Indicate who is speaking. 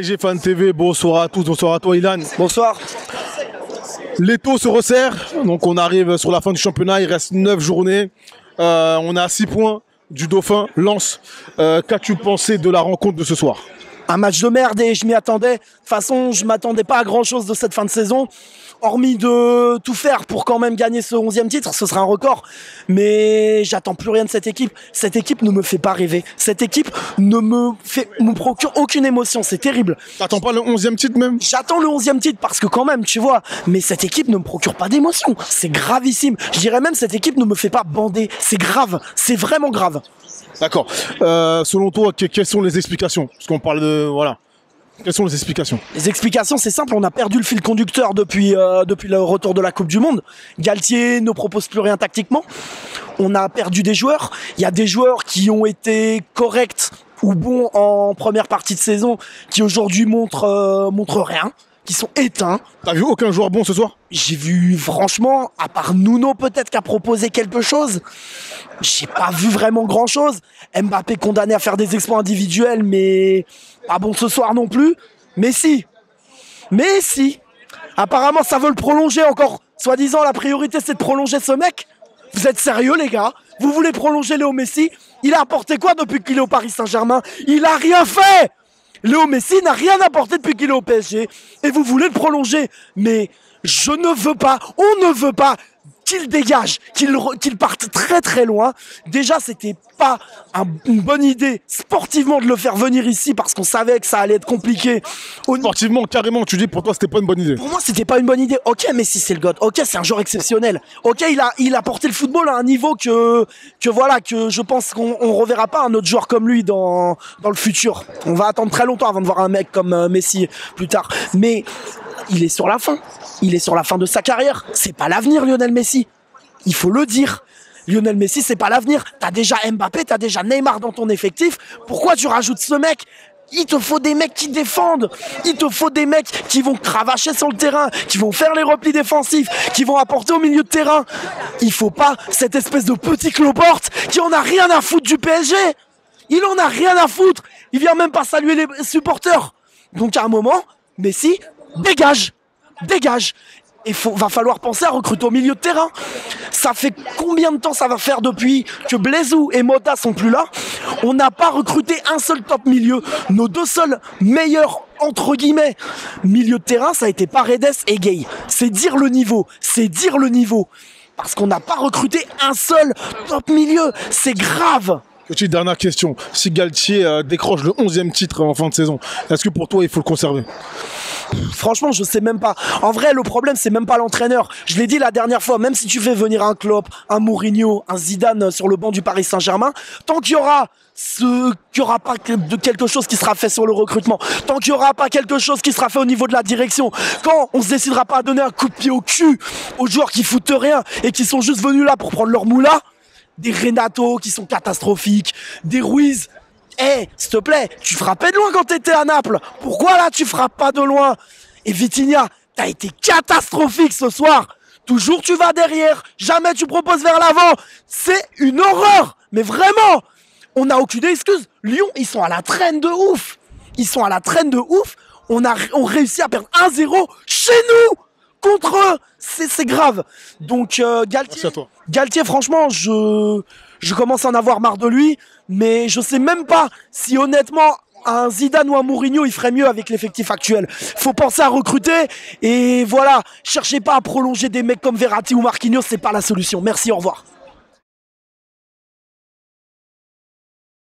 Speaker 1: PSG Fan TV, bonsoir à tous, bonsoir à toi Ilan.
Speaker 2: Bonsoir.
Speaker 1: L'étau se resserre, donc on arrive sur la fin du championnat, il reste 9 journées. On est à 6 points du Dauphin, Lens. Qu'as-tu pensé de la rencontre de ce soir?
Speaker 2: Un match de merde et je m'y attendais. De toute façon, je m'attendais pas à grand-chose de cette fin de saison. Hormis de tout faire pour quand même gagner ce 11e titre, ce sera un record. Mais j'attends plus rien de cette équipe. Cette équipe ne me fait pas rêver. Cette équipe ne me procure aucune émotion. C'est terrible.
Speaker 1: T'attends pas le 11e titre même?
Speaker 2: J'attends le 11e titre parce que quand même, tu vois. Mais cette équipe ne me procure pas d'émotion. C'est gravissime. Je dirais même cette équipe ne me fait pas bander. C'est grave. C'est vraiment grave.
Speaker 1: D'accord. Selon toi, quelles sont les explications? Parce qu'on parle de... Voilà. Quelles sont les explications?
Speaker 2: Les explications, c'est simple. On a perdu le fil conducteur depuis le retour de la Coupe du Monde. Galtier ne propose plus rien tactiquement. On a perdu des joueurs. Il y a des joueurs qui ont été corrects ou bons en première partie de saison qui aujourd'hui montrent rien, qui sont éteints.
Speaker 1: T'as vu aucun joueur bon ce soir?
Speaker 2: J'ai vu, franchement, à part Nuno peut-être qui a proposé quelque chose, j'ai pas vu vraiment grand-chose. Mbappé condamné à faire des exploits individuels, mais pas bon ce soir non plus. Messi. Apparemment, ça veut le prolonger encore. Soi-disant, la priorité, c'est de prolonger ce mec. Vous êtes sérieux, les gars? Vous voulez prolonger Léo Messi? Il a apporté quoi depuis qu'il est au Paris Saint-Germain? Il a rien fait! Léo Messi n'a rien apporté depuis qu'il est au PSG. Et vous voulez le prolonger? Mais je ne veux pas, on ne veut pas qu'il dégage, qu'il parte très très loin. Déjà, c'était pas une bonne idée sportivement de le faire venir ici parce qu'on savait que ça allait être compliqué.
Speaker 1: Sportivement, carrément, tu dis pour toi c'était pas une bonne idée.
Speaker 2: Pour moi, c'était pas une bonne idée. Ok, Messi c'est le god. Ok, c'est un joueur exceptionnel. Ok, il a porté le football à un niveau que je pense qu'on reverra pas un autre joueur comme lui dans le futur. On va attendre très longtemps avant de voir un mec comme Messi plus tard. Mais il est sur la fin. Il est sur la fin de sa carrière. C'est pas l'avenir, Lionel Messi. Il faut le dire. Lionel Messi, c'est pas l'avenir. T'as déjà Mbappé, t'as déjà Neymar dans ton effectif. Pourquoi tu rajoutes ce mec? Il te faut des mecs qui défendent. Il te faut des mecs qui vont cravacher sur le terrain, qui vont faire les replis défensifs, qui vont apporter au milieu de terrain. Il faut pas cette espèce de petit cloporte qui en a rien à foutre du PSG. Il en a rien à foutre. Il vient même pas saluer les supporters. Donc à un moment, Messi, dégage. Il va falloir penser à recruter au milieu de terrain. Ça fait combien de temps ça va faire depuis que Blaisou et Mota sont plus là? On n'a pas recruté un seul top milieu. Nos deux seuls meilleurs, entre guillemets, milieu de terrain, ça a été Paredes et Gueye. C'est dire le niveau. Parce qu'on n'a pas recruté un seul top milieu. C'est grave.
Speaker 1: Petite dernière question. Si Galtier décroche le 11e titre en fin de saison, est-ce que pour toi il faut le conserver?
Speaker 2: Franchement, je sais même pas. En vrai, le problème, c'est même pas l'entraîneur. Je l'ai dit la dernière fois, même si tu fais venir un Klopp, un Mourinho, un Zidane sur le banc du Paris Saint-Germain, tant qu'il y aura pas quelque chose qui sera fait sur le recrutement, tant qu'il y aura pas quelque chose qui sera fait au niveau de la direction, quand on se décidera pas à donner un coup de pied au cul aux joueurs qui foutent rien et qui sont juste venus là pour prendre leur moula, des Renato qui sont catastrophiques, des Ruiz. S'il te plaît, tu frappais de loin quand t'étais à Naples. Pourquoi là tu frappes pas de loin? Et Vitinha, t'as été catastrophique ce soir. Toujours tu vas derrière, jamais tu proposes vers l'avant. C'est une horreur. Mais vraiment, on n'a aucune excuse. Lyon, ils sont à la traîne de ouf. On réussit à perdre 1-0 chez nous contre eux. C'est grave. Donc Galtier, franchement, je commence à en avoir marre de lui, mais je sais même pas si honnêtement un Zidane ou un Mourinho il ferait mieux avec l'effectif actuel. Faut penser à recruter et voilà, cherchez pas à prolonger des mecs comme Verratti ou Marquinhos, c'est pas la solution. Merci, au revoir.